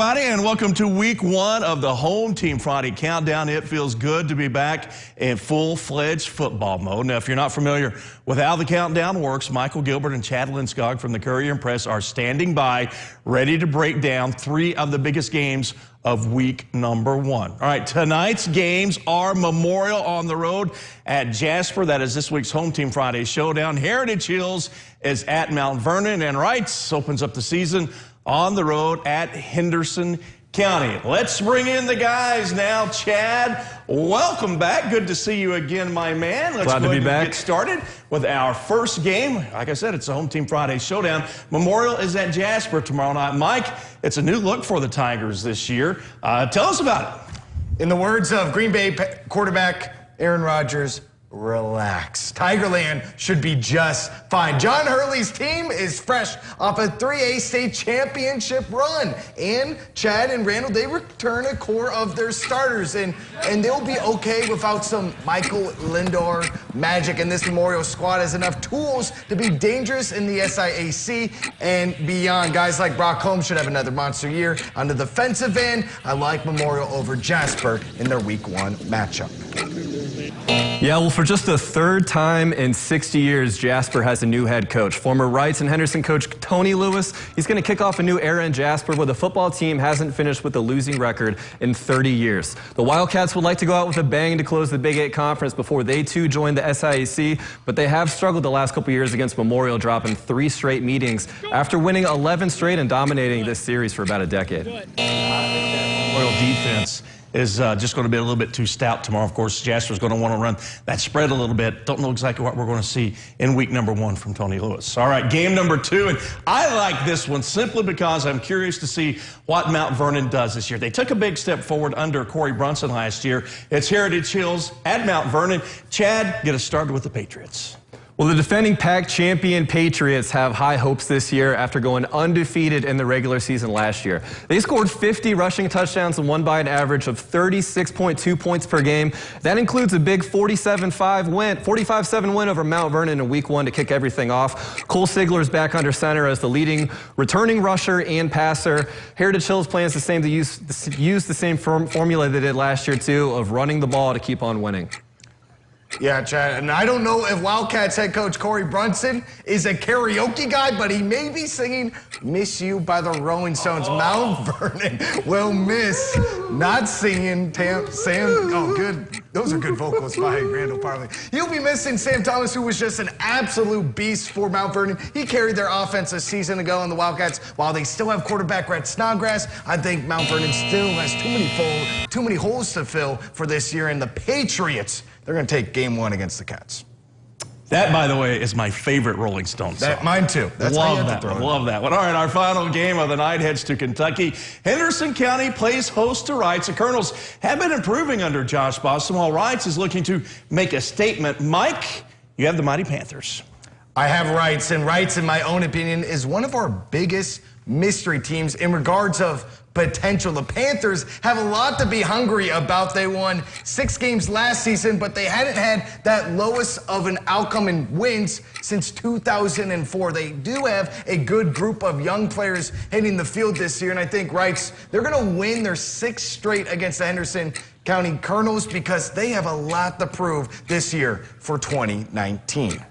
everybody, and welcome to week one of the Home Team Friday Countdown. It feels good to be back in full-fledged football mode. Now, if you're not familiar with how the countdown works, Michael Gilbert and Chad Linskog from the Courier and Press are standing by, ready to break down three of the biggest games of week number one. All right, tonight's games are Memorial on the road at Jasper. That is this week's Home Team Friday showdown. Heritage Hills is at Mount Vernon, and Reitz opens up the season on the road at Henderson County. Let's bring in the guys now. Chad, welcome back. Good to see you again, my man. Let's Glad to be back. Get started with our first game. Like I said, it's a Home Team Friday showdown. Memorial is at Jasper tomorrow night. Mike, it's a new look for the Tigers this year. Tell us about it. In the words of Green Bay quarterback Aaron Rodgers, relax. Tigerland should be just fine. John Hurley's team is fresh off a 3A state championship run. And Chad and Randall, they return a core of their starters. And they'll be okay without some Michael Lindor magic. And this Memorial squad has enough tools to be dangerous in the SIAC and beyond. Guys like Brock Holmes should have another monster year. On the defensive end, I like Memorial over Jasper in their week one matchup. Yeah, well, for just the third time in 60 years, Jasper has a new head coach. Former Reitz and Henderson coach Tony Lewis, he's going to kick off a new era in Jasper where the football team hasn't finished with a losing record in 30 years. The Wildcats would like to go out with a bang to close the Big 8 Conference before they too join the SIAC, but they have struggled the last couple years against Memorial, dropping 3 straight meetings after winning 11 straight and dominating this series for about a decade. Memorial defense is just going to be a little bit too stout tomorrow. Of course, Jasper's going to want to run that spread a little bit. Don't know exactly what we're going to see in week number one from Tony Lewis. All right, game number two, and I like this one simply because I'm curious to see what Mount Vernon does this year. They took a big step forward under Corey Brunson last year. It's Heritage Hills at Mount Vernon. Chad, get us started with the Patriots. Well, the defending PAC champion Patriots have high hopes this year after going undefeated in the regular season last year. They scored 50 rushing touchdowns and won by an average of 36.2 points per game. That includes a big 45-7 win over Mount Vernon in week one to kick everything off. Cole Sigler's back under center as the leading returning rusher and passer. Heritage Hills plans to use the same formula they did last year too, of running the ball to keep on winning. Yeah, Chad, and I don't know if Wildcats head coach Corey Brunson is a karaoke guy, but he may be singing Miss You by the Rolling Stones. Mount Vernon will miss not singing oh, good. Those are good vocals by Randall Parley. He'll be missing Sam Thomas, who was just an absolute beast for Mount Vernon. He carried their offense a season ago in the Wildcats. While they still have quarterback Rhett Snodgrass, I think Mount Vernon still has too many holes to fill for this year. And the Patriots, they're going to take game one against the Cats. That, by the way, is my favorite Rolling Stones song. Mine too. That's love that one. Love that one. All right, our final game of the night heads to Kentucky. Henderson County plays host to Reitz. The Colonels have been improving under Josh Boston, while Reitz is looking to make a statement. Mike, you have the Mighty Panthers. I have Reitz, and Reitz, in my own opinion, is one of our biggest mystery teams in regards of potential. The Panthers have a lot to be hungry about. They won 6 games last season, but they hadn't had that lowest of an outcome in wins since 2004. They do have a good group of young players hitting the field this year, and I think Reitz, they're going to win their 6th straight against the Henderson County Colonels because they have a lot to prove this year for 2019.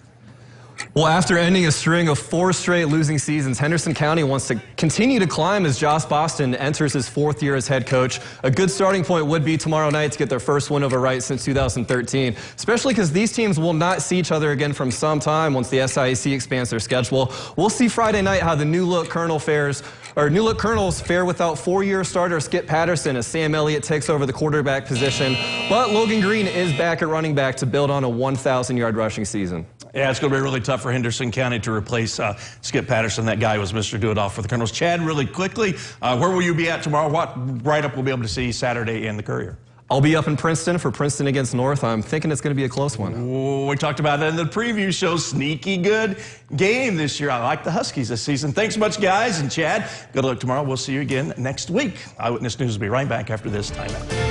Well, after ending a string of 4 straight losing seasons, Henderson County wants to continue to climb as Josh Boston enters his 4th year as head coach. A good starting point would be tomorrow night to get their first win over Reitz since 2013, especially because these teams will not see each other again from some time once the SIAC expands their schedule. We'll see Friday night how the new look Colonels fare without 4-year starter Skip Patterson as Sam Elliott takes over the quarterback position. But Logan Green is back at running back to build on a 1,000-yard rushing season. Yeah, it's going to be really tough for Henderson County to replace Skip Patterson. That guy was Mr. Do-It-All for the Colonels. Chad, really quickly, where will you be at tomorrow? What write-up we'll be able to see Saturday in the Courier? I'll be up in Princeton for Princeton against North. I'm thinking it's going to be a close one. Ooh, we talked about that in the preview show. Sneaky good game this year. I like the Huskies this season. Thanks much, guys. And Chad, good luck tomorrow. We'll see you again next week. Eyewitness News will be right back after this timeout.